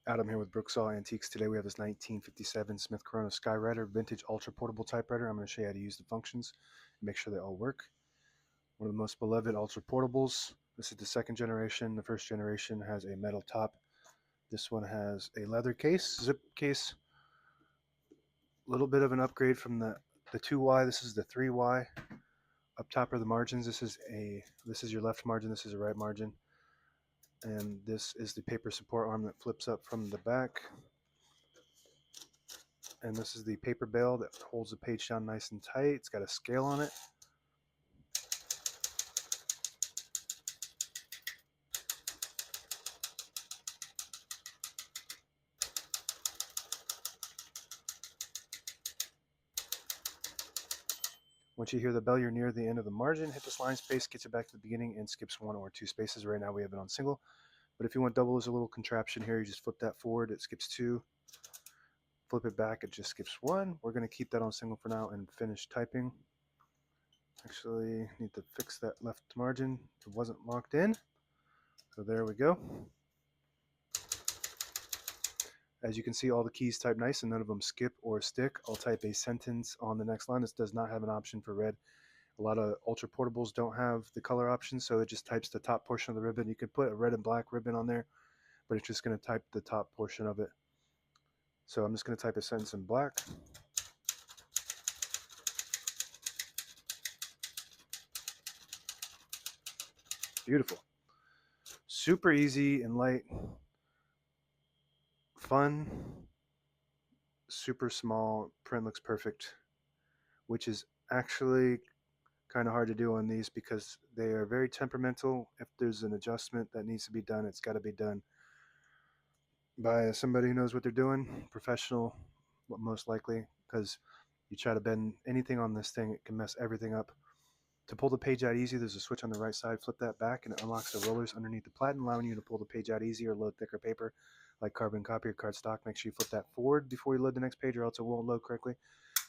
Adam here with Brooksaw Antiques. Today we have this 1957 Smith-Corona Skyriter vintage ultra portable typewriter. I'm going to show you how to use the functions and make sure they all work. One of the most beloved ultra portables. This is the second generation. The first generation has a metal top. This one has a leather case, zip case. A little bit of an upgrade from the 2Y. This is the 3Y. Up top are the margins. This is your left margin. This is a right margin. And this is the paper support arm that flips up from the back. And this is the paper bail that holds the page down nice and tight. It's got a scale on it. Once you hear the bell, you're near the end of the margin. Hit this line space, gets you back to the beginning, and skips 1 or 2 spaces. Right now we have it on single. But if you want double, there's a little contraption here. You just flip that forward, it skips 2. Flip it back, it just skips 1. We're going to keep that on single for now and finish typing. Actually, need to fix that left margin. It wasn't locked in. So there we go. As you can see, all the keys type nice and none of them skip or stick. I'll type a sentence on the next line. This does not have an option for red. A lot of ultra portables don't have the color option, so it just types the top portion of the ribbon. You could put a red and black ribbon on there, but it's just going to type the top portion of it. So I'm just going to type a sentence in black. Beautiful. Super easy and light. Fun. Super small. Print looks perfect, which is actually kind of hard to do on these because they are very temperamental. If there's an adjustment that needs to be done, it's got to be done by somebody who knows what they're doing, professional most likely, because you try to bend anything on this thing, it can mess everything up. To pull the page out easy, there's a switch on the right side. Flip that back and it unlocks the rollers underneath the platen, allowing you to pull the page out easy or load thicker paper like carbon copy or cardstock. Make sure you flip that forward before you load the next page or else it won't load correctly.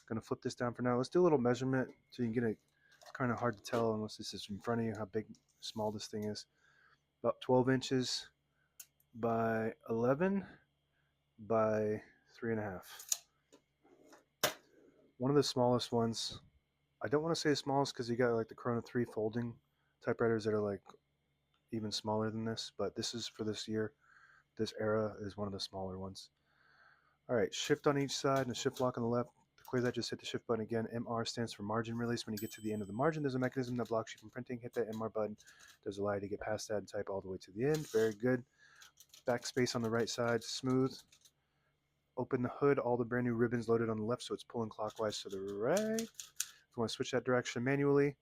Going to flip this down for now. Let's do a little measurement so you can get a kind of hard to tell unless this is in front of you how big, small this thing is. About 12 inches by 11 by 3.5. One of the smallest ones. I don't want to say the smallest because you got like the Corona 3 folding typewriters that are like even smaller than this, but this is for this year. This era is one of the smaller ones. All right, shift on each side and the shift lock on the left. To clear that, just hit the shift button again. MR stands for margin release. When you get to the end of the margin, there's a mechanism that blocks you from printing. Hit that MR button. Does allow you to get past that and type all the way to the end. Very good. Backspace on the right side, smooth. Open the hood, all the brand new ribbons loaded on the left, so it's pulling clockwise to the right. If you want to switch that direction manually,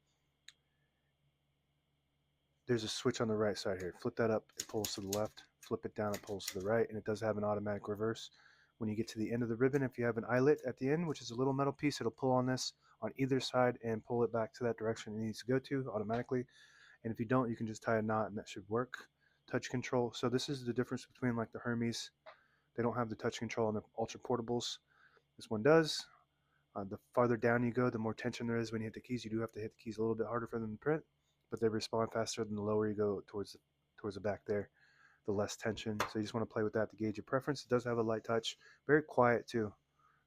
there's a switch on the right side here. Flip that up, it pulls to the left. Flip it down, it pulls to the right, and it does have an automatic reverse. When you get to the end of the ribbon, if you have an eyelet at the end, which is a little metal piece, it'll pull on this on either side and pull it back to that direction it needs to go to automatically. And if you don't, you can just tie a knot and that should work. Touch control. So this is the difference between like the Hermes. They don't have the touch control on the ultra portables. This one does. The farther down you go, the more tension there is when you hit the keys. You do have to hit the keys a little bit harder for them to print, but they respond faster than the lower you go towards the back there, the less tension. So you just want to play with that to gauge your preference. It does have a light touch, very quiet too,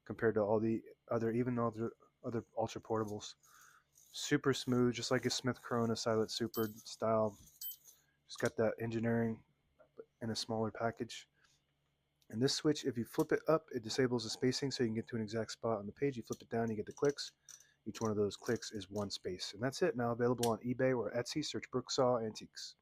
compared to all the other, even all the other ultra portables. Super smooth, just like a Smith-Corona Silent Super style. Just got that engineering in a smaller package. And this switch, if you flip it up, it disables the spacing so you can get to an exact spot on the page. You flip it down, you get the clicks. Each one of those clicks is one space. And that's it. Now available on eBay or Etsy. Search Brooksaw Antiques.